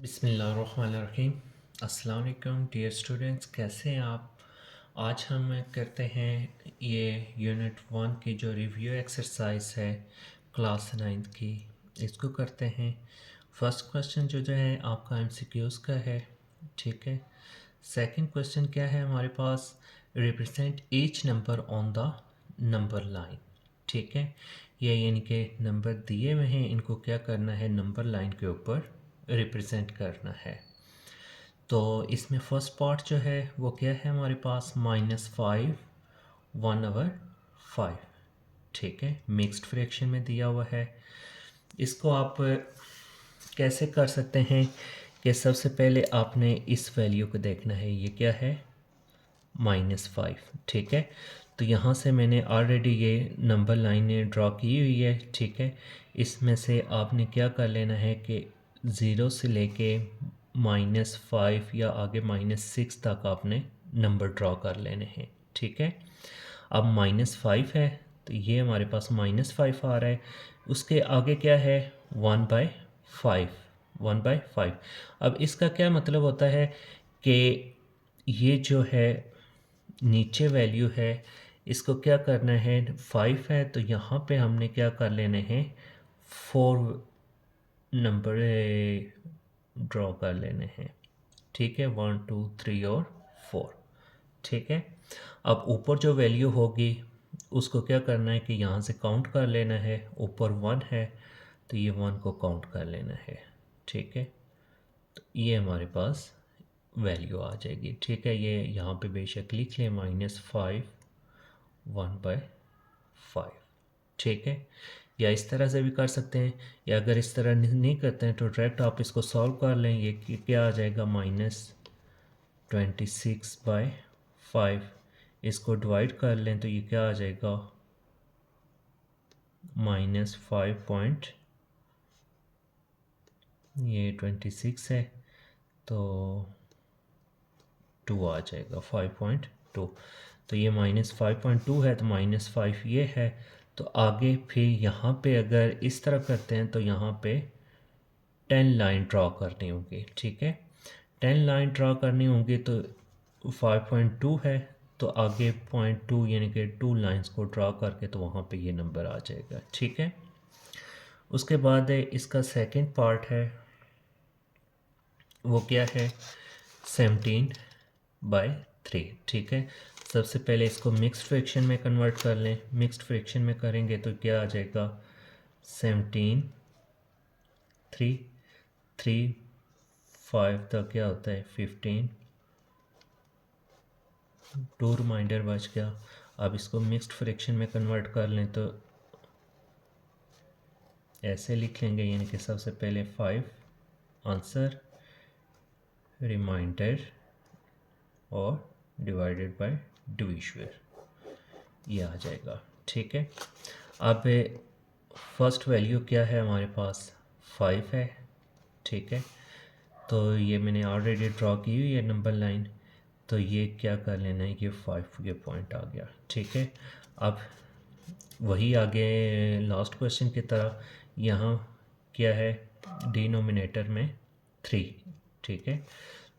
बिस्मिल्लाहिर्रहमानिर्रहीम। अस्सलाम वालेकुम डियर स्टूडेंट्स, कैसे हैं आप। आज हम करते हैं ये यूनिट 1 की जो रिव्यू एक्सरसाइज है क्लास 9th की, इसको करते हैं। फर्स्ट क्वेश्चन जो है आपका एमसीक्यूज़ का है, ठीक है। सेकंड क्वेश्चन क्या है हमारे पास, represent each number on the number line, ठीक है। ये यानी कि नंबर दिए हुए हैं, इनको क्या करना है, नंबर लाइन के ऊपर रिप्रेजेंट करना है। तो इसमें फर्स्ट पार्ट जो है वो क्या है हमारे पास, -5 1/5, ठीक है, मिक्स्ड फ्रैक्शन में दिया हुआ है। इसको आप कैसे कर सकते हैं कि सबसे पहले आपने इस वैल्यू को देखना है, ये क्या है, -5, ठीक है। तो यहाँ से मैंने ऑलरेडी ये नंबर लाइनें ड्रॉ की हुई है, ठीक है। इसमें से आपने क्या कर लेना है कि 0 से लेके -5 या आगे -6 तक आपने नंबर ड्रॉ कर लेने हैं, ठीक है। अब -5 है तो ये हमारे पास -5 आ रहा है। उसके आगे क्या है, 1/5, 1/5। अब इसका क्या मतलब होता है कि ये जो है नीचे वैल्यू है, इसको क्या करना है, 5 है तो यहाँ पे हमने क्या कर लेने हैं, 4 नंबर ड्रॉ कर लेने हैं, ठीक है, 1 2 3 और 4, ठीक है। अब ऊपर जो वैल्यू होगी उसको क्या करना है कि यहाँ से काउंट कर लेना है, ऊपर 1 है तो ये 1 को काउंट कर लेना है, ठीक है। तो ये हमारे पास वैल्यू आ जाएगी, ठीक है। ये यहाँ पे बेशक लिख लें, -5 1/5, ठीक है। या इस तरह से भी कर सकते हैं, या अगर इस तरह नहीं करते हैं तो डायरेक्ट आप इसको सॉल्व कर लें। ये क्या आ जाएगा, -26/5। इसको डिवाइड कर लें तो ये क्या आ जाएगा, -5 पॉइंट, ये 26 है तो 2 आ जाएगा, 5.2। तो ये -5.2 है तो -5 ये है। तो आगे फिर यहाँ पे अगर इस तरह करते हैं तो यहाँ पे 10 लाइन ड्रॉ करनी होगी, ठीक है। 10 लाइन ड्रॉ करनी होगी तो 5.2 है तो आगे 0.2 यानी कि 2 लाइंस को ड्रॉ करके तो वहाँ पे ये नंबर आ जाएगा, ठीक है। उसके बाद इसका सेकंड पार्ट है, वो क्या है, 17/3, ठीक है। सबसे पहले इसको मिक्स्ड फ्रैक्शन में कन्वर्ट कर लें। मिक्स्ड फ्रैक्शन में करेंगे तो क्या आ जाएगा, 17 3 3 5 तक क्या होता है, 15, 2 रिमाइंडर बच गया। अब इसको मिक्स्ड फ्रैक्शन में कन्वर्ट कर लें तो ऐसे लिख लेंगे, यानी कि सबसे पहले 5 आंसर, रिमाइंडर और डिवाइडेड बाय डिविजन, ये आ जाएगा, ठीक है। अब फर्स्ट वैल्यू क्या है हमारे पास, 5 है, ठीक है। तो ये मैंने ऑलरेडी ड्रॉ की हुई है नंबर लाइन, तो ये क्या कर लेना है, ये 5 ये पॉइंट आ गया, ठीक है। अब वही आगे लास्ट क्वेश्चन की तरह यहाँ क्या है, डिनोमिनेटर में 3, ठीक है।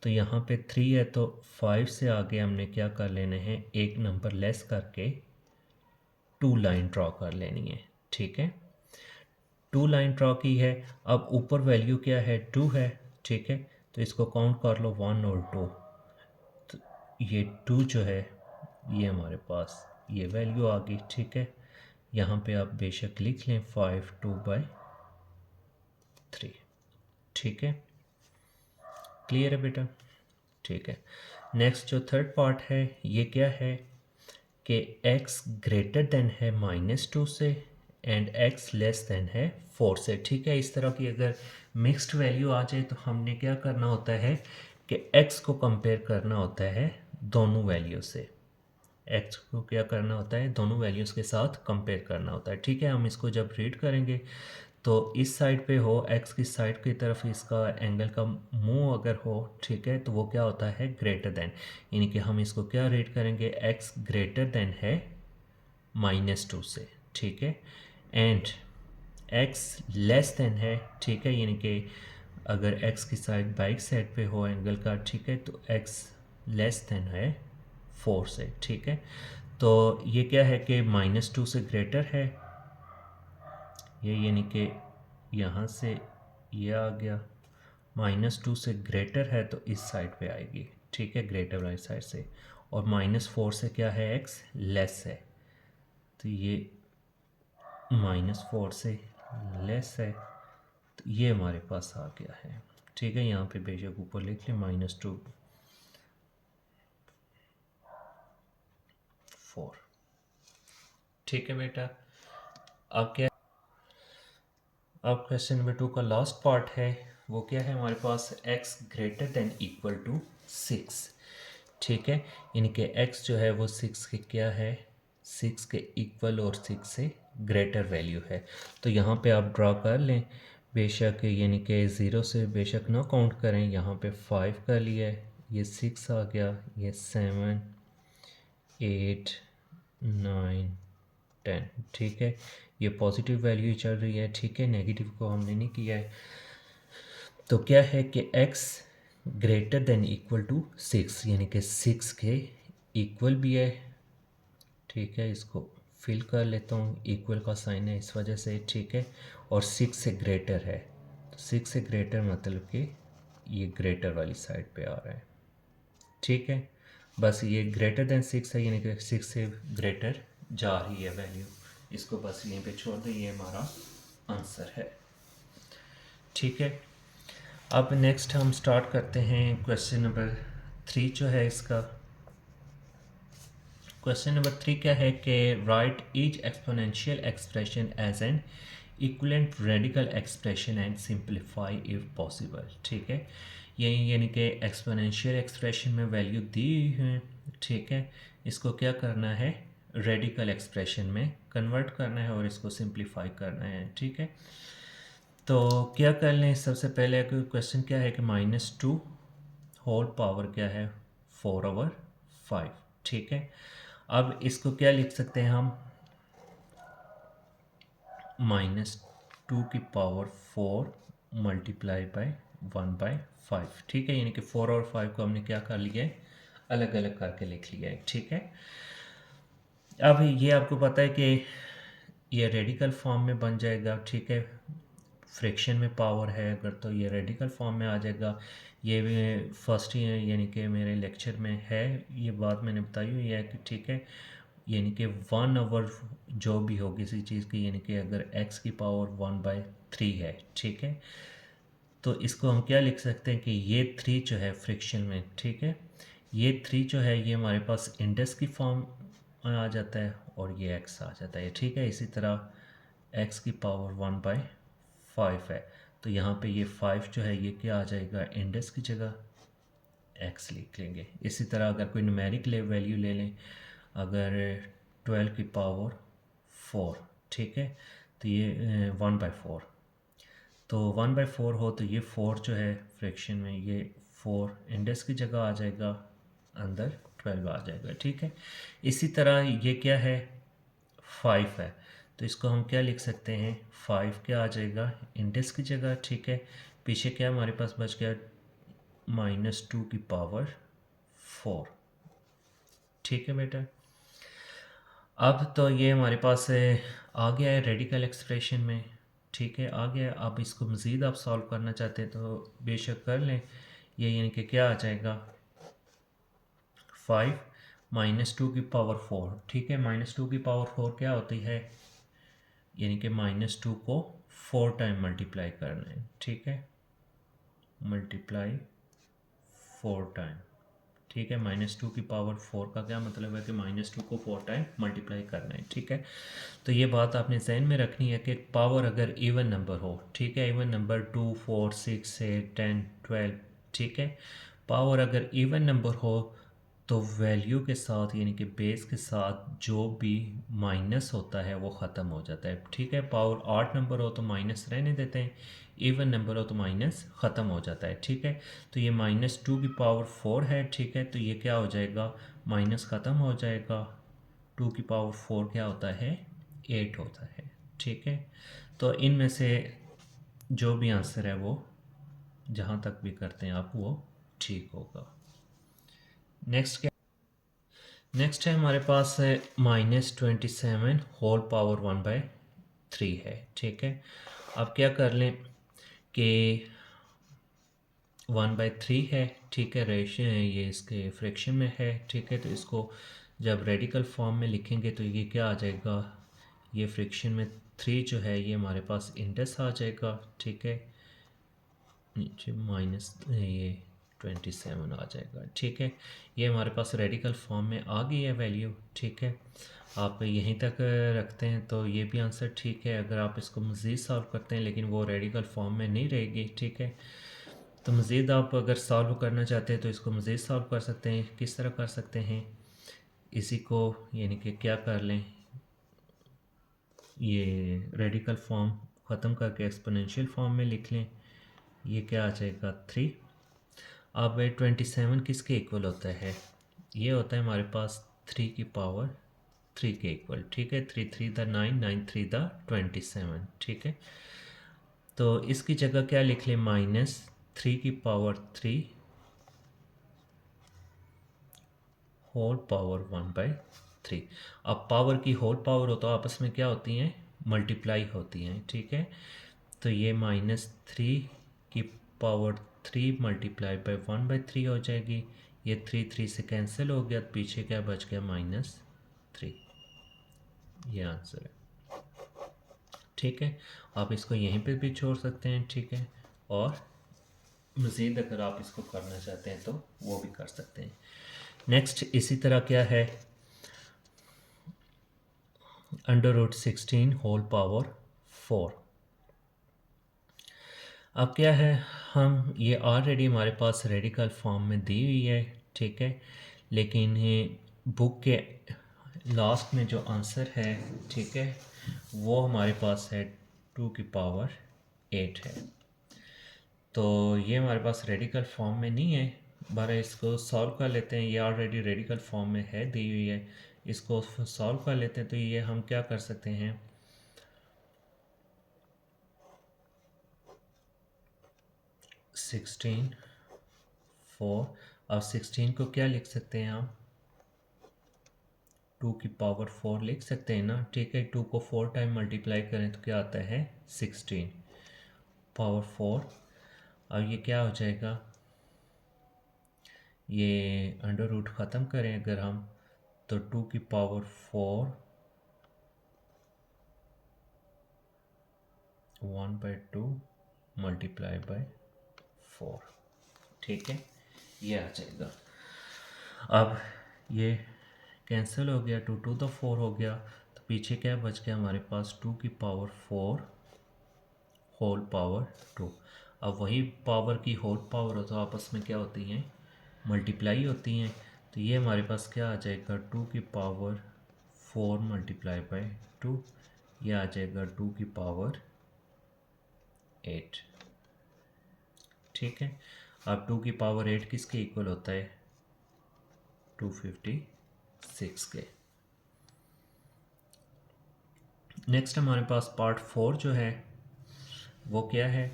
तो यहाँ पे 3 है तो 5 से आगे हमने क्या कर लेने हैं, एक नंबर लेस करके 2 लाइन ड्रॉ कर लेनी है, ठीक है। 2 लाइन ड्रॉ की है। अब ऊपर वैल्यू क्या है, 2 है, ठीक है। तो इसको काउंट कर लो, 1 और 2, तो ये 2 जो है ये हमारे पास ये वैल्यू आ गई, ठीक है। यहाँ पे आप बेशक लिख लें 5 2/3, ठीक है। क्लियर है बेटा, ठीक है। नेक्स्ट जो थर्ड पार्ट है, ये क्या है कि x ग्रेटर देन है -2 से एंड x लेस देन है 4 से, ठीक है। इस तरह की अगर मिक्स्ड वैल्यू आ जाए तो हमने क्या करना होता है कि x को कंपेयर करना होता है दोनों वैल्यू से। x को क्या करना होता है, दोनों वैल्यूज़ के साथ कंपेयर करना होता है, ठीक है। हम इसको जब रीड करेंगे तो इस साइड पे हो, x की साइड की तरफ इसका एंगल का मुंह अगर हो, ठीक है, तो वो क्या होता है, ग्रेटर देन, यानी कि हम इसको क्या रीड करेंगे, x ग्रेटर देन है -2 से, ठीक है। एंड x लेस देन है, ठीक है, यानी कि अगर x की साइड बाइक साइड पे हो एंगल का, ठीक है, तो x लेस देन है 4 से, ठीक है। तो ये क्या है कि -2 से ग्रेटर है ये, यानी कि यहाँ से ये आ गया, -2 से ग्रेटर है तो इस साइड पे आएगी, ठीक है, ग्रेटर वाली साइड से। और -4 से क्या है, x लेस है, तो ये -4 से लेस है, तो ये हमारे पास आ गया है, ठीक है। यहाँ पे बेशक ऊपर लिख लें -2 4, ठीक है बेटा। अब क्या, अब क्वेश्चन नंबर 2 का लास्ट पार्ट है, वो क्या है हमारे पास, x greater than equal to 6, ठीक है, यानी कि x जो है वो 6 के क्या है, 6 के इक्वल और 6 से ग्रेटर वैल्यू है। तो यहाँ पे आप ड्रा कर लें, बेशक यानी कि 0 से बेशक ना काउंट करें, यहाँ पे 5 कर लिया है, ये 6 आ गया, ये 7 8 9 10, ठीक है, ये पॉजिटिव वैल्यू चल रही है, ठीक है, नेगेटिव को हमने नहीं किया है। तो क्या है कि x greater than equal to 6, यानी कि 6 के इक्वल भी है, ठीक है, इसको फिल कर लेता हूँ, इक्वल का साइन है इस वजह से, ठीक है, और 6 से ग्रेटर है, तो 6 से ग्रेटर मतलब कि ये ग्रेटर वाली साइड पे आ रहा है, ठीक है। बस ये ग्रेटर देन 6 है, यानी कि 6 से ग्रेटर जा रही है वैल्यू, इसको बस यहीं पे छोड़ दें, ये हमारा आंसर है, ठीक है। अब नेक्स्ट हम स्टार्ट करते हैं क्वेश्चन नंबर 3 जो है इसका। क्वेश्चन नंबर 3 क्या है कि write each exponential expression as an equivalent radical expression and simplify if possible, ठीक है। यही यानी कि एक्सपोनेंशियल एक्सप्रेशन में वैल्यू दी है, ठीक है, इसको क्या करना है, रेडिकल एक्सप्रेशन में कन्वर्ट करना है और इसको सिंप्लीफाई करना है, ठीक है। तो क्या कर लें, सबसे पहले क्वेश्चन क्या है कि -2 होल पावर क्या है 4/5, ठीक है। अब इसको क्या लिख सकते हैं हम, -2 की पावर 4 मल्टीप्लाई बाय 1/5, ठीक है, यानी कि 4 और 5 को हमने क्या कर लिया है, अलग अलग करके लिख लिया है, ठीक है। अब ये आपको पता है कि ये रेडिकल फॉर्म में बन जाएगा, ठीक है, फ्रैक्शन में पावर है अगर तो ये रेडिकल फॉर्म में आ जाएगा। ये भी फर्स्ट ईयर यानी कि मेरे लेक्चर में है, ये बात मैंने बताई हुई है कि ठीक है, यानी कि 1/, जो भी हो किसी चीज़ की, यानी कि अगर x की पावर 1/3 है, ठीक है, तो इसको हम क्या लिख सकते हैं कि ये 3 जो है फ्रिक्शन में, ठीक है, ये 3 जो है ये हमारे पास इंडेक्स की फॉर्म में आ जाता है और ये x आ जाता है, ठीक है। इसी तरह x की पावर 1/5 है, तो यहाँ पे ये 5 जो है ये क्या आ जाएगा, इंडेक्स की जगह x लिख लेंगे। इसी तरह अगर कोई न्यूमेरिक वैल्यू ले लें, अगर 12 की पावर 4, ठीक है, तो ये 1/4, तो 1/4 हो तो ये 4 जो है फ्रैक्शन में, ये 4 इंडेक्स की जगह आ जाएगा, अंदर 12 आ जाएगा, ठीक है। इसी तरह ये क्या है, 5 है, तो इसको हम क्या लिख सकते हैं, 5 क्या आ जाएगा इंडेक्स की जगह, ठीक है, पीछे क्या हमारे पास बच गया, -2 की पावर 4, ठीक है बेटा। अब तो ये हमारे पास आ गया है रेडिकल एक्सप्रेशन में, ठीक है, आ गया। अब इसको मज़ीद आप सॉल्व करना चाहते हैं तो बेशक कर लें, ये यानी कि क्या आ जाएगा, 5 -2 की पावर 4, ठीक है, -2 की पावर 4 क्या होती है, यानी कि -2 को 4 टाइम मल्टीप्लाई करना है, ठीक है, मल्टीप्लाई 4 टाइम, ठीक है, -2 की पावर 4 का क्या मतलब है कि -2 को 4 टाइम मल्टीप्लाई करना है, ठीक है। तो ये बात आपने जहन में रखनी है कि पावर अगर इवन नंबर हो, ठीक है, इवन नंबर 2 4 6 8 10 12, ठीक है, पावर अगर इवन नंबर हो तो वैल्यू के साथ यानी कि बेस के साथ जो भी माइनस होता है वो ख़त्म हो जाता है, ठीक है। पावर 8 नंबर हो तो माइनस रहने देते हैं, इवन नंबर हो तो माइनस ख़त्म हो जाता है, ठीक है। तो ये -2 की पावर 4 है, ठीक है, तो ये क्या हो जाएगा, माइनस ख़त्म हो जाएगा, 2 की पावर 4 क्या होता है, 8 होता है, ठीक है। तो इनमें से जो भी आंसर है वो जहाँ तक भी करते हैं आप वो ठीक होगा। नेक्स्ट क्या, नेक्स्ट है हमारे पास है -27 होल पावर 1/3 है, ठीक है। अब क्या कर लें कि 1/3 है, ठीक है, रेशियो है ये इसके फ्रैक्शन में है, ठीक है। तो इसको जब रेडिकल फॉर्म में लिखेंगे तो ये क्या आ जाएगा, ये फ्रैक्शन में 3 जो है ये हमारे पास इंडेक्स आ जाएगा, ठीक है। नीचे माइनस ये 27 आ जाएगा, ठीक है। ये हमारे पास रेडिकल फॉर्म में आ गई है वैल्यू, ठीक है। आप यहीं तक रखते हैं तो ये भी आंसर ठीक है। अगर आप इसको मज़ीद सॉल्व करते हैं लेकिन वो रेडिकल फॉर्म में नहीं रहेगी, ठीक है, तो मज़ीद आप अगर सॉल्व करना चाहते हैं तो इसको मज़ीद सॉल्व कर सकते हैं। किस तरह कर सकते हैं, इसी को यानी कि क्या कर लें, ये रेडिकल फॉर्म ख़त्म करके एक्सपोनेंशियल फॉर्म में लिख लें। ये क्या आ जाएगा 3। अब 27 किसके इक्वल होता है, ये होता है हमारे पास 3 की पावर 3 के इक्वल, ठीक है। 3 3 द 9, 9 3 द 27, ठीक है। तो इसकी जगह क्या लिख लें, -3 की पावर 3 होल पावर 1/3। अब पावर की होल पावर हो तो आपस में क्या होती हैं, मल्टीप्लाई होती हैं, ठीक है। तो ये -3 की पावर 3 मल्टीप्लाई बाय 1/3 हो जाएगी। ये 3 3 से कैंसिल हो गया, पीछे क्या बच गया, -3। ये आंसर है, ठीक है। आप इसको यहीं पे भी छोड़ सकते हैं, ठीक है। और मज़ीद अगर आप इसको करना चाहते हैं तो वो भी कर सकते हैं। नेक्स्ट इसी तरह क्या है, √16 होल पावर 4। अब क्या है, हम ये ऑलरेडी हमारे पास रेडिकल फॉर्म में दी हुई है, ठीक है। लेकिन ये बुक के लास्ट में जो आंसर है, ठीक है, वो हमारे पास है 2 की पावर 8 है। तो ये हमारे पास रेडिकल फॉर्म में नहीं है, बारह इसको सॉल्व कर लेते हैं। ये ऑलरेडी रेडिकल फॉर्म में है, दी हुई है, इसको सॉल्व कर लेते हैं। तो ये हम क्या कर सकते हैं, 16 4। अब 16 को क्या लिख सकते हैं हम, 2 की पावर 4 लिख सकते हैं ना, ठीक है। 2 को 4 टाइम मल्टीप्लाई करें तो क्या आता है, 16 पावर 4। अब ये क्या हो जाएगा, ये अंडर रूट ख़त्म करें अगर हम, तो 2 की पावर 4 1/2 मल्टीप्लाई बाय 4, ठीक है, ये आ जाएगा। अब ये कैंसिल हो गया, 2 2 द 4 हो गया, तो पीछे क्या बच गया हमारे पास, 2 की पावर 4 होल पावर 2। अब वही पावर की होल पावर हो तो आपस में क्या होती हैं, मल्टीप्लाई होती हैं। तो ये हमारे पास क्या आ जाएगा, 2 की पावर 4 मल्टीप्लाई बाय 2, ये आ जाएगा 2 की पावर 8, ठीक है। अब 2 की पावर 8 किसके इक्वल होता है, 256 के। नेक्स्ट हमारे पास पार्ट 4 जो है वो क्या है,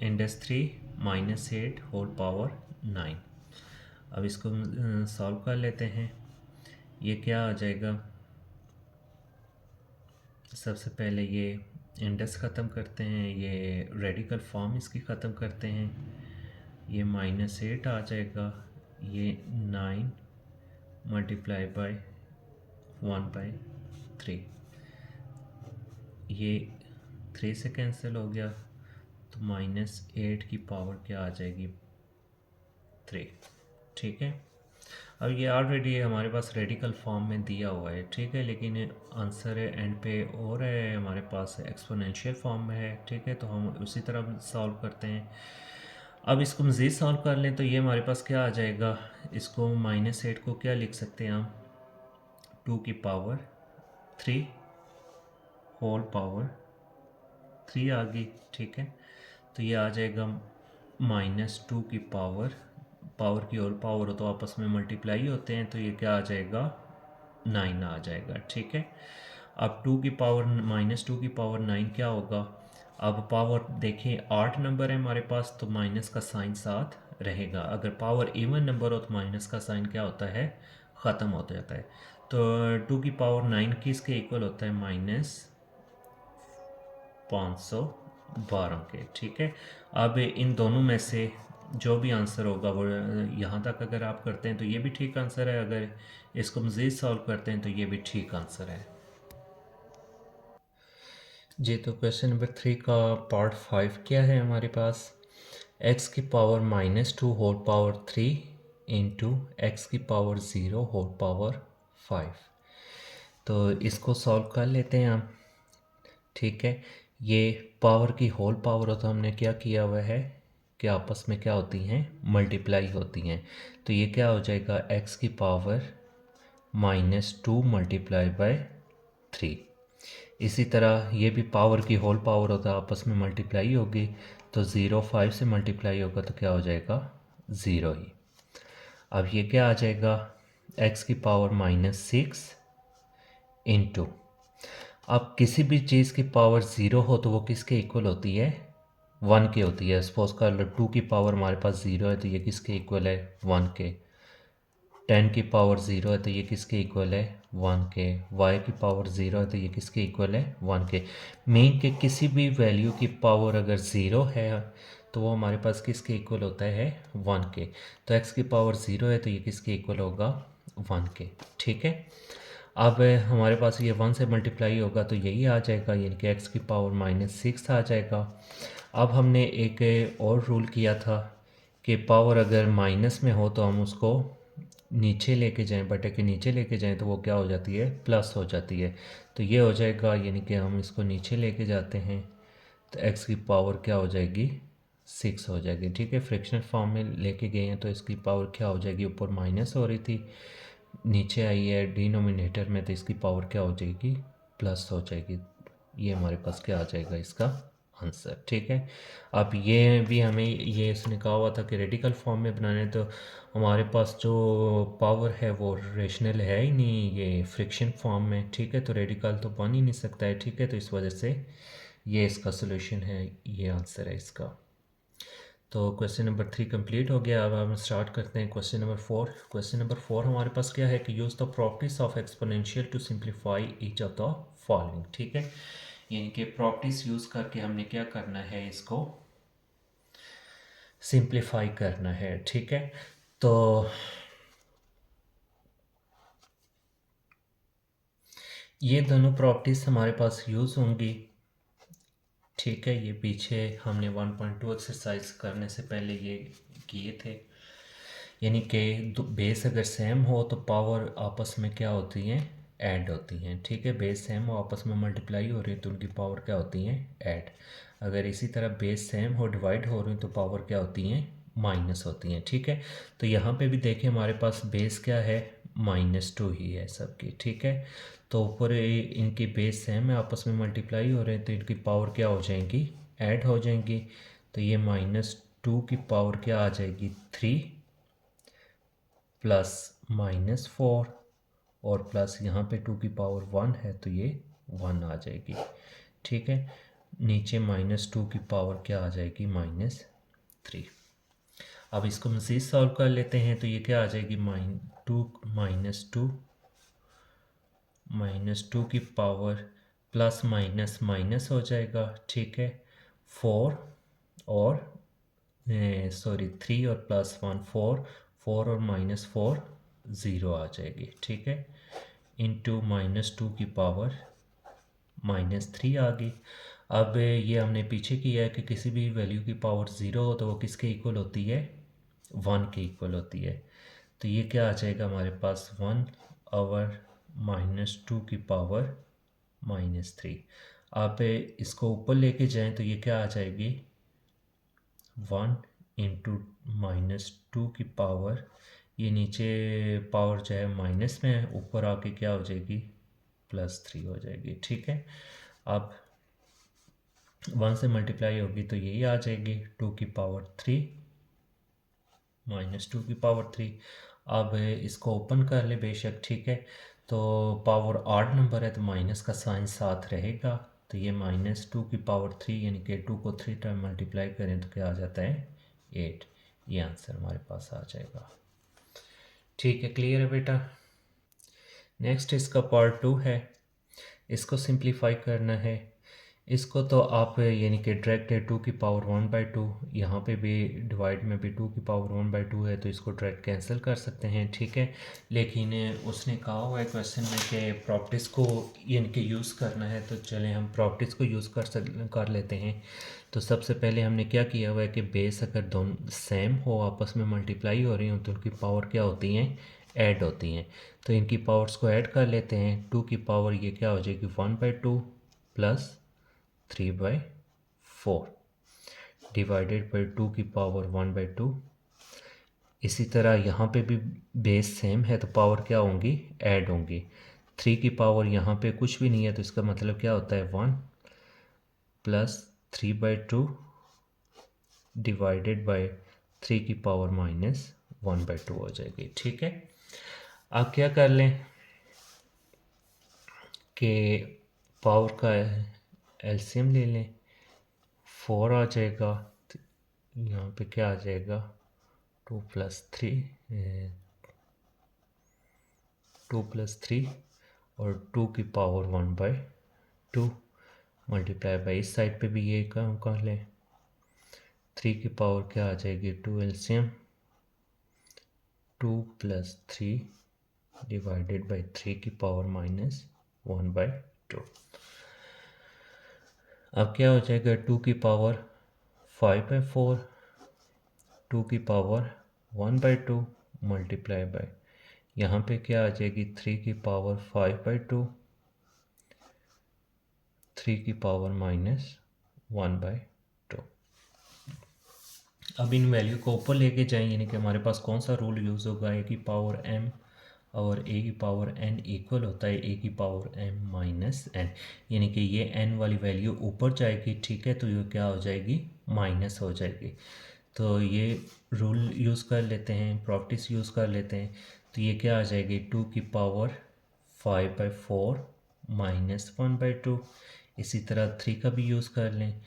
इंडेक्स 3 -8 होल पावर 9। अब इसको सॉल्व कर लेते हैं। ये क्या आ जाएगा, सबसे पहले ये इंडेक्स ख़त्म करते हैं, ये रेडिकल फॉर्म इसकी ख़त्म करते हैं। ये -8 आ जाएगा, ये 9 मल्टीप्लाई बाय 1/3, ये 3 से कैंसिल हो गया, तो -8 की पावर क्या आ जाएगी, 3, ठीक है। अब ये ऑलरेडी हमारे पास रेडिकल फॉर्म में दिया हुआ है, ठीक है, लेकिन आंसर एंड पे और है हमारे पास एक्सपोनेंशियल फॉर्म में है, ठीक है। तो हम उसी तरह सॉल्व करते हैं। अब इसको मज़ीद सॉल्व कर लें तो ये हमारे पास क्या आ जाएगा, इसको -8 को क्या लिख सकते हैं हम, 2 की पावर 3 होल पावर 3 आ गई, ठीक है। तो ये आ जाएगा -2 की पावर, पावर की और पावर हो तो आपस में मल्टीप्लाई होते हैं, तो ये क्या आ जाएगा, 9 आ जाएगा, ठीक है। अब 2 की पावर -2 की पावर 9 क्या होगा, अब पावर देखें 8 नंबर है हमारे पास तो माइनस का साइन साथ रहेगा। अगर पावर इवन नंबर हो तो माइनस का साइन क्या होता है, ख़त्म हो जाता है। तो 2 की पावर 9 किसके इक्वल होता है, माइनस 512 के। ठीक है, अब इन दोनों में से जो भी आंसर होगा वो यहाँ तक अगर आप करते हैं तो ये भी ठीक आंसर है, अगर इसको मज़ीद सॉल्व करते हैं तो ये भी ठीक आंसर है जी। तो क्वेश्चन नंबर 3 का पार्ट 5 क्या है हमारे पास, एक्स की power -2 whole power 3 into x की पावर 0 होल पावर 5। तो इसको सॉल्व कर लेते हैं हम। ठीक है, ये पावर की होल पावर हो तो हमने क्या किया हुआ है कि आपस में क्या होती हैं, मल्टीप्लाई होती हैं। तो ये क्या हो जाएगा, एक्स की पावर -2 मल्टीप्लाई बाय 3। इसी तरह ये भी पावर की होल पावर होता है, आपस में मल्टीप्लाई होगी। तो 0 5 से मल्टीप्लाई होगा तो क्या हो जाएगा, 0 ही। अब ये क्या आ जाएगा, x की पावर -6 इंटू, अब किसी भी चीज़ की पावर 0 हो तो वो किसके इक्वल होती है, 1 के होती है। सपोज कर लो 2 की पावर हमारे पास 0 है तो ये किसके इक्वल है, 1 के। 10 की पावर 0 है तो ये किसके इक्वल है, 1 के। y की पावर 0 है तो ये किसके इक्वल है, 1 के। मीन के किसी भी वैल्यू की पावर अगर 0 है तो वो हमारे पास किसके इक्वल होता है, 1 के। तो x की पावर 0 है तो ये किसके इक्वल होगा, 1 के। ठीक है, अब हमारे पास ये 1 से मल्टीप्लाई होगा तो यही आ जाएगा, यानी कि x की पावर -6 आ जाएगा। अब हमने एक और रूल किया था कि पावर अगर माइनस में हो तो हम उसको नीचे लेके जाएं, बटे के नीचे लेके जाएं तो वो क्या हो जाती है, प्लस हो जाती है। तो ये हो जाएगा, यानी कि हम इसको नीचे लेके जाते हैं तो x की पावर क्या हो जाएगी, 6 हो जाएगी। ठीक है, फ्रैक्शनल फॉर्म में लेके गए हैं तो इसकी पावर क्या हो जाएगी, ऊपर माइनस हो रही थी, नीचे आई है डिनोमिनेटर में तो इसकी पावर क्या हो जाएगी, प्लस हो जाएगी। ये हमारे पास क्या आ जाएगा, इसका आंसर। ठीक है, अब ये भी हमें ये इसने कहा हुआ था कि रेडिकल फॉर्म में बनाने, तो हमारे पास जो पावर है वो रेशनल है ही नहीं, ये फ्रिक्शन फॉर्म में। ठीक है, तो रेडिकल तो बन ही नहीं सकता है। ठीक है, तो इस वजह से ये इसका सोल्यूशन है, ये आंसर है इसका। तो क्वेश्चन नंबर 3 कंप्लीट हो गया। अब हम स्टार्ट करते हैं क्वेश्चन नंबर 4। क्वेश्चन नंबर 4 हमारे पास क्या है कि use the properties of exponential to simplify each of the following. ठीक है, यानी कि प्रॉपर्टीज यूज़ करके हमने क्या करना है, इसको सिंप्लीफाई करना है। ठीक है, तो ये दोनों प्रॉपर्टीज़ हमारे पास यूज़ होंगी। ठीक है, ये पीछे हमने 1.2 एक्सरसाइज करने से पहले ये किए थे, यानी कि बेस अगर सेम हो तो पावर आपस में क्या होती हैं, ऐड होती हैं। ठीक है, बेस सेम हो, आपस में मल्टीप्लाई हो रही है तो उनकी पावर क्या होती हैं, ऐड। अगर इसी तरह बेस सेम हो, डिवाइड हो रही तो पावर क्या होती हैं, माइनस होती हैं। ठीक है, तो यहाँ पे भी देखें हमारे पास बेस क्या है, -2 ही है सबकी। ठीक है, तो ऊपर इनकी बेस सेम है, आपस में मल्टीप्लाई हो रहे हैं तो इनकी पावर क्या हो जाएंगी, ऐड हो जाएंगी। तो ये -2 की पावर क्या आ जाएगी, 3 प्लस -4 और प्लस यहाँ पे 2 की पावर 1 है तो ये 1 आ जाएगी। ठीक है, नीचे -2 की पावर क्या आ जाएगी, -3। अब इसको मज़ीद सॉल्व कर लेते हैं तो ये क्या आ जाएगी, -2 की पावर प्लस माइनस माइनस हो जाएगा। ठीक है, 4 और सॉरी 3 और +1 4, 4 और -4 ज़ीरो आ जाएगी। ठीक है, इंटू -2 की पावर -3 आ गई। अब ये हमने पीछे किया है कि किसी भी वैल्यू की पावर 0 हो तो वो किसके इक्वल होती है, 1 के इक्वल होती है। तो ये क्या आ जाएगा हमारे पास, 1 ओवर -2 की पावर -3। आप इसको ऊपर लेके जाएं तो ये क्या आ जाएगी, 1 इंटू -2 की पावर, ये नीचे पावर जो है माइनस में है, ऊपर आके क्या हो जाएगी, +3 हो जाएगी। ठीक है, अब 1 से मल्टीप्लाई होगी तो यही आ जाएगी, 2 की पावर 3 -2 की पावर 3। अब इसको ओपन कर ले बेशक। ठीक है, तो पावर 8 नंबर है तो माइनस का साइन साथ रहेगा। तो ये -2 की पावर 3 यानी कि 2 को 3 टाइम मल्टीप्लाई करें तो क्या आ जाता है 8। ये आंसर हमारे पास आ जाएगा। ठीक है, क्लियर है बेटा। नेक्स्ट इसका पार्ट 2 है। इसको सिंप्लीफाई करना है। इसको तो आप यानी कि डायरेक्ट 2 की पावर 1/2, यहाँ पे भी डिवाइड में भी 2 की पावर 1/2 है तो इसको डायरेक्ट कैंसिल कर सकते हैं, ठीक है। लेकिन उसने कहा हुआ है क्वेश्चन में कि प्रॉपर्टीज़ को यानी कि यूज़ करना है, तो चलें हम प्रॉपर्टीज़ को यूज़ कर लेते हैं। तो सबसे पहले हमने क्या किया हुआ है कि बेस अगर दोनों सेम हो, आपस में मल्टीप्लाई हो रही हो, तो उनकी पावर क्या होती हैं, ऐड होती हैं। तो इनकी पावर्स को ऐड कर लेते हैं। 2 की पावर ये क्या हो जाएगी 1/2 प्लस 3/4 डिवाइडेड बाई 2 की पावर 1/2। इसी तरह यहाँ पे भी बेस सेम है तो पावर क्या होंगी, ऐड होंगी। 3 की पावर यहाँ पे कुछ भी नहीं है तो इसका मतलब क्या होता है 1 प्लस 3/2 डिवाइडेड बाई 3 की पावर -1/2 हो जाएगी, ठीक है। अब क्या कर लें कि पावर का एलसीएम ले लें। 4 आ जाएगा, तो यहाँ पे क्या आ जाएगा 2 + 3 और 2 की पावर 1/2 मल्टीप्लाई बाई इस साइड पे भी ये काम कर लें। 3 की पावर क्या आ जाएगी 2 एलसीएम 2 + 3 डिवाइडेड बाई 3 की पावर -1/2। अब क्या हो जाएगा 2 की पावर 5/4 2 की पावर 1/2 मल्टीप्लाई बाई यहाँ पे क्या आ जाएगी 3 की पावर 5/2 3 की पावर -1/2। अब इन वैल्यू को ऊपर लेके जाएं, यानी कि हमारे पास कौन सा रूल यूज़ होगा, ए की पावर m और ए की पावर n इक्वल होता है ए की पावर m - n, यानी कि ये n वाली वैल्यू ऊपर जाएगी, ठीक है, तो ये क्या हो जाएगी माइनस हो जाएगी। तो ये रूल यूज़ कर लेते हैं, प्रॉपर्टीज यूज़ कर लेते हैं। तो ये क्या आ जाएगी 2 की पावर 5/4 -1/2। इसी तरह 3 का भी यूज़ कर लें,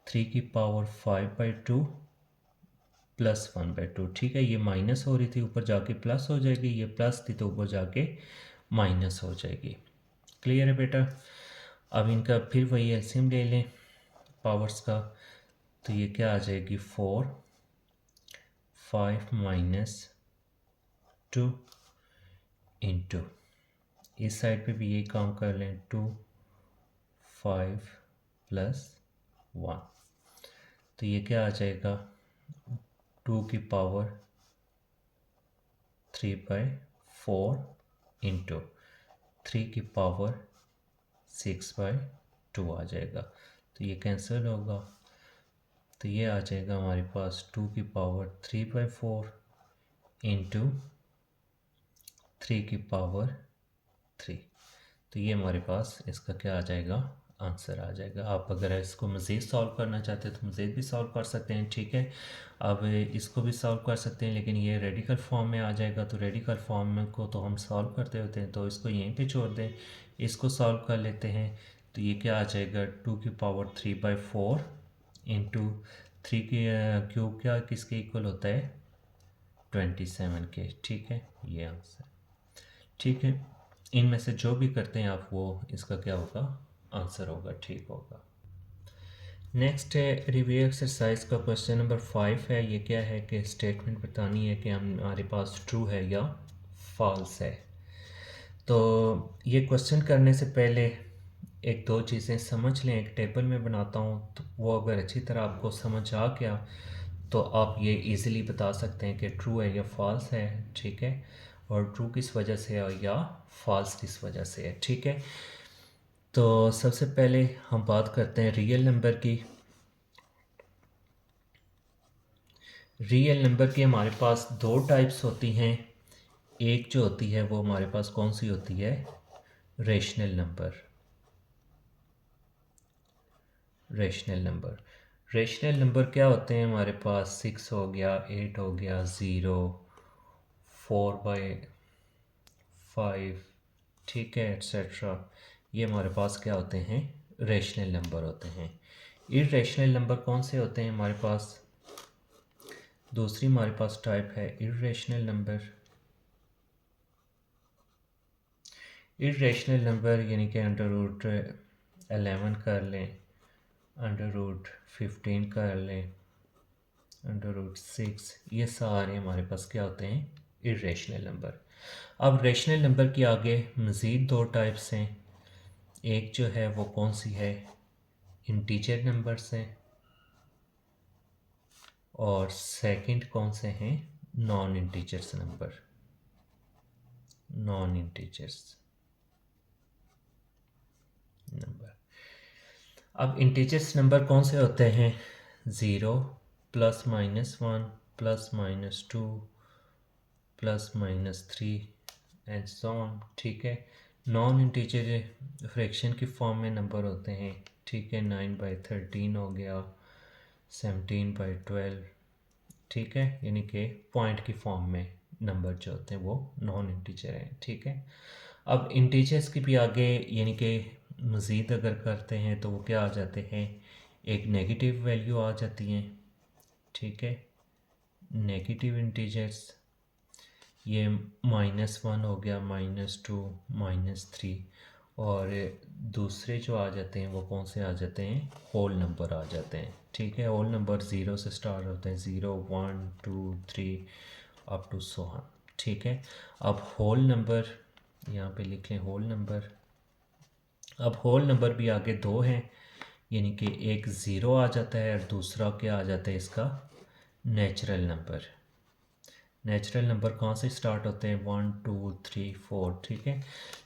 3 की पावर 5/2 प्लस 1/2, ठीक है। ये माइनस हो रही थी, ऊपर जाके प्लस हो जाएगी, ये प्लस थी तो ऊपर जाके माइनस हो जाएगी। क्लियर है बेटा। अब इनका फिर वही एलसीएम ले लें पावर्स का, तो ये क्या आ जाएगी 4 5 -2 इंटू इस साइड पे भी यही काम कर लें 2 5 + 1, तो ये क्या आ जाएगा 2 की पावर 3/4 इंटू 3 की पावर 6/2 आ जाएगा। तो ये कैंसिल होगा, तो ये आ जाएगा हमारे पास 2 की पावर 3/4 इंटू 3 की पावर 3। तो ये हमारे पास इसका क्या आ जाएगा आंसर आ जाएगा। आप अगर इसको मज़ीद सॉल्व करना चाहते हैं तो मज़ीद भी सॉल्व कर सकते हैं, ठीक है। अब इसको भी सॉल्व कर सकते हैं, लेकिन ये रेडिकल फॉर्म में आ जाएगा, तो रेडिकल फॉर्म में को तो हम सॉल्व करते होते हैं, तो इसको यहीं पे छोड़ दें, इसको सॉल्व कर लेते हैं। तो ये क्या आ जाएगा 2 की पावर 3/4 इंटू 3 की क्यूब क्या किसके इक्वल होता है 27 के, ठीक है। ये आंसर ठीक है। इनमें से जो भी करते हैं आप वो इसका क्या होगा आंसर होगा, ठीक होगा। नेक्स्ट है रिव्यू एक्सरसाइज का क्वेश्चन नंबर 5 है। ये क्या है कि स्टेटमेंट बतानी है कि हमारे पास ट्रू है या फॉल्स है। तो ये क्वेश्चन करने से पहले एक दो चीज़ें समझ लें। एक टेबल में बनाता हूँ, तो वो अगर अच्छी तरह आपको समझ आ गया तो आप ये इजीली बता सकते हैं कि ट्रू है या फॉल्स है, ठीक है। और ट्रू किस वजह से है या फॉल्स किस वजह से है, ठीक है। तो सबसे पहले हम बात करते हैं रियल नंबर की। रियल नंबर की हमारे पास दो टाइप्स होती हैं। एक जो होती है वो हमारे पास कौन सी होती है रेशनल नंबर। रेशनल नंबर क्या होते हैं हमारे पास 6 हो गया 8 हो गया 0 4/5, ठीक है, एट्सेट्रा। ये हमारे पास क्या होते हैं रेशनल नंबर होते हैं। इर्रेशनल नंबर कौन से होते हैं हमारे पास? दूसरी हमारे पास टाइप है इर्रेशनल नंबर। इर्रेशनल नंबर यानी कि अंडर रूट 11 कर लें, अंडर रूट 15 कर लें, अंडर रूट 6, ये सारे हमारे पास क्या होते हैं? Irrational number. अब रेशनल नंबर के आगे मज़ीद दो टाइप्स हैं। एक जो है वो कौन सी है? इंटीजर नंबर्स हैं, और सेकंड कौन से हैं? Non integers number, non integers number. अब इंटीजर्स नंबर कौन से होते हैं? 0, +-1, +-2, +-3 एंड सो ऑन। ठीक है। नॉन इंटीजर फ्रैक्शन की फॉर्म में नंबर होते हैं। ठीक है, 9/13 हो गया, 17/12। ठीक है, यानी कि पॉइंट की फॉर्म में नंबर जो होते हैं वो नॉन इंटीजर हैं। ठीक है। अब इंटीजर्स की भी आगे यानी कि मज़ीद अगर करते हैं तो वो क्या आ जाते हैं? एक नेगेटिव वैल्यू आ जाती हैं। ठीक है, नेगेटिव इंटीजर्स, ये -1 हो गया, -2, -3, और दूसरे जो आ जाते हैं वो कौन से आ जाते हैं? होल नंबर आ जाते हैं। ठीक है, होल नंबर 0 से स्टार्ट होते हैं, 0, 1, 2, 3 अप टू सो ऑन। ठीक है। अब होल नंबर यहाँ पे लिख लें, होल नंबर। अब होल नंबर भी आगे दो हैं, यानी कि एक ज़ीरो आ जाता है और दूसरा क्या आ जाता है इसका? Natural number. नेचुरल नंबर कहाँ से स्टार्ट होते हैं? 1, 2, 3, 4। ठीक है।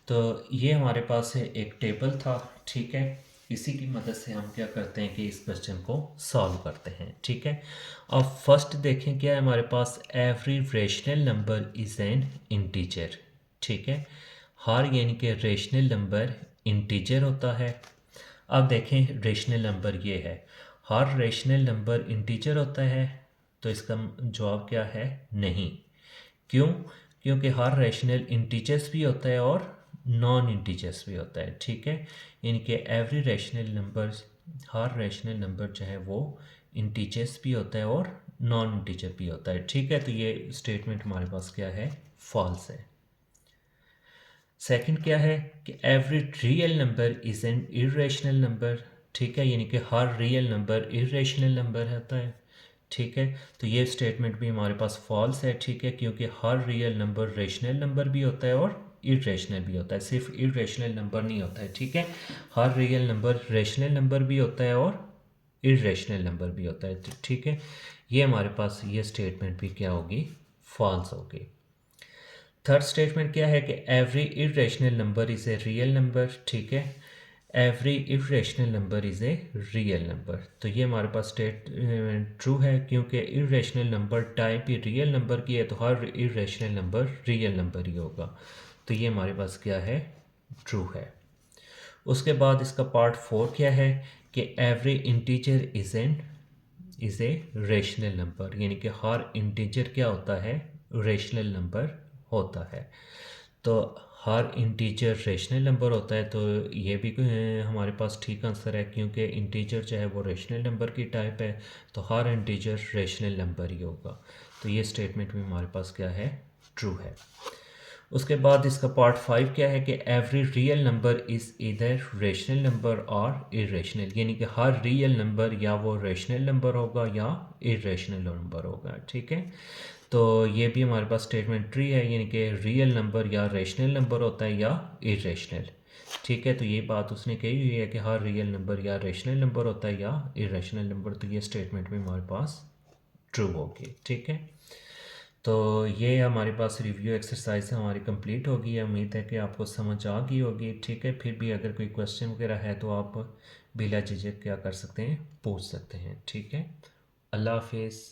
तो ये हमारे पास है एक टेबल था। ठीक है, इसी की मदद से हम क्या करते हैं कि इस क्वेश्चन को सॉल्व करते हैं। ठीक है। अब फर्स्ट देखें क्या है हमारे पास? Every rational number is an integer. ठीक है, हर यानी कि रेशनल नंबर इंटीजर होता है। अब देखें रेशनल नंबर ये है, हर रेशनल नंबर इंटीजर होता है, तो इसका जवाब क्या है? नहीं। क्यों? क्योंकि हर रेशनल इंटीजर्स भी होता है और नॉन इंटीजर्स भी होता है। ठीक है, यानी कि एवरी रेशनल नंबर, हर रेशनल नंबर जो है वो इंटीजर्स भी होता है और नॉन इंटीजर भी होता है। ठीक है, तो ये स्टेटमेंट हमारे पास क्या है? फॉल्स है। सेकंड क्या है कि every real number is an irrational number. ठीक है, यानी कि हर रियल नंबर इरेशनल नंबर होता है। ठीक है, तो ये स्टेटमेंट भी हमारे पास फॉल्स है। ठीक है, क्योंकि हर रियल नंबर रेशनल नंबर भी होता है और इरेशनल भी होता है, सिर्फ इरेशनल नंबर नहीं होता है। ठीक है, हर रियल नंबर रेशनल नंबर भी होता है और इरेशनल नंबर भी होता है। ठीक है, ये हमारे पास ये स्टेटमेंट भी क्या होगी? फॉल्स होगी। थर्ड स्टेटमेंट क्या है कि every irrational number is a real number. ठीक है, every irrational number is a real number. तो ये हमारे पास स्टेटमेंट ट्रू है, क्योंकि इरेशनल नंबर टाइप ही रियल नंबर की है, तो हर इरेशनल नंबर रियल नंबर ही होगा। तो ये हमारे पास क्या है? ट्रू है। उसके बाद इसका पार्ट 4 क्या है कि every integer is a rational number, यानी कि हर इंटीजर क्या होता है? रेशनल नंबर होता है। तो हर इंटीजर रेशनल नंबर होता है, तो ये भी हमारे पास ठीक आंसर है, क्योंकि इंटीजर जो है वो रेशनल नंबर की टाइप है, तो हर इंटीजर रेशनल नंबर ही होगा। तो ये स्टेटमेंट भी हमारे पास क्या है? ट्रू है। उसके बाद इसका पार्ट 5 क्या है कि एवरी रियल नंबर इज़ इधर रेशनल नंबर और इरेशनल, यानी कि हर रियल नंबर या वो रेशनल नंबर होगा या इरेशनल नंबर होगा। ठीक है, तो ये भी हमारे पास स्टेटमेंट ट्री है, यानी कि रियल नंबर या रेशनल नंबर होता है या इरेशनल। ठीक है, तो ये बात उसने कही हुई है कि हर रियल नंबर या रेशनल नंबर होता है या इरेशनल नंबर, तो ये स्टेटमेंट भी हमारे पास ट्रू होगी। ठीक है, तो ये हमारे पास रिव्यू एक्सरसाइज हमारी कंप्लीट होगी है। उम्मीद है कि आपको समझ आ गई होगी। ठीक है, फिर भी अगर कोई क्वेश्चन वगैरह है तो आप बिला झिझक क्या कर सकते हैं? पूछ सकते हैं। ठीक है, अल्लाह हाफिज़।